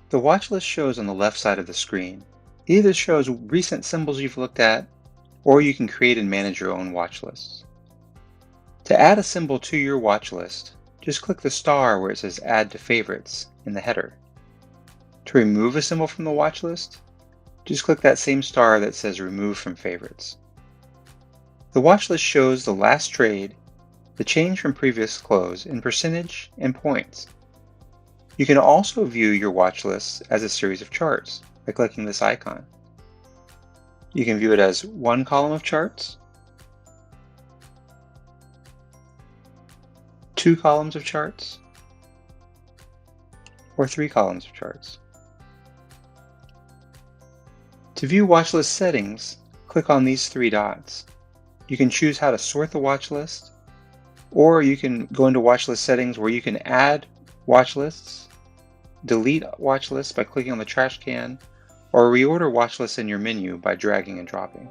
The watch list shows on the left side of the screen. It either shows recent symbols you've looked at, or you can create and manage your own watch lists. To add a symbol to your watch list, just click the star where it says Add to Favorites in the header. To remove a symbol from the watch list, just click that same star that says Remove from Favorites. The watch list shows the last trade, the change from previous close in percentage and points. You can also view your watch list as a series of charts by clicking this icon. You can view it as one column of charts, two columns of charts, or three columns of charts. To view watch list settings, click on these three dots. You can choose how to sort the watch list, or you can go into watch list settings where you can add watch lists, delete watch lists by clicking on the trash can, or reorder watch lists in your menu by dragging and dropping.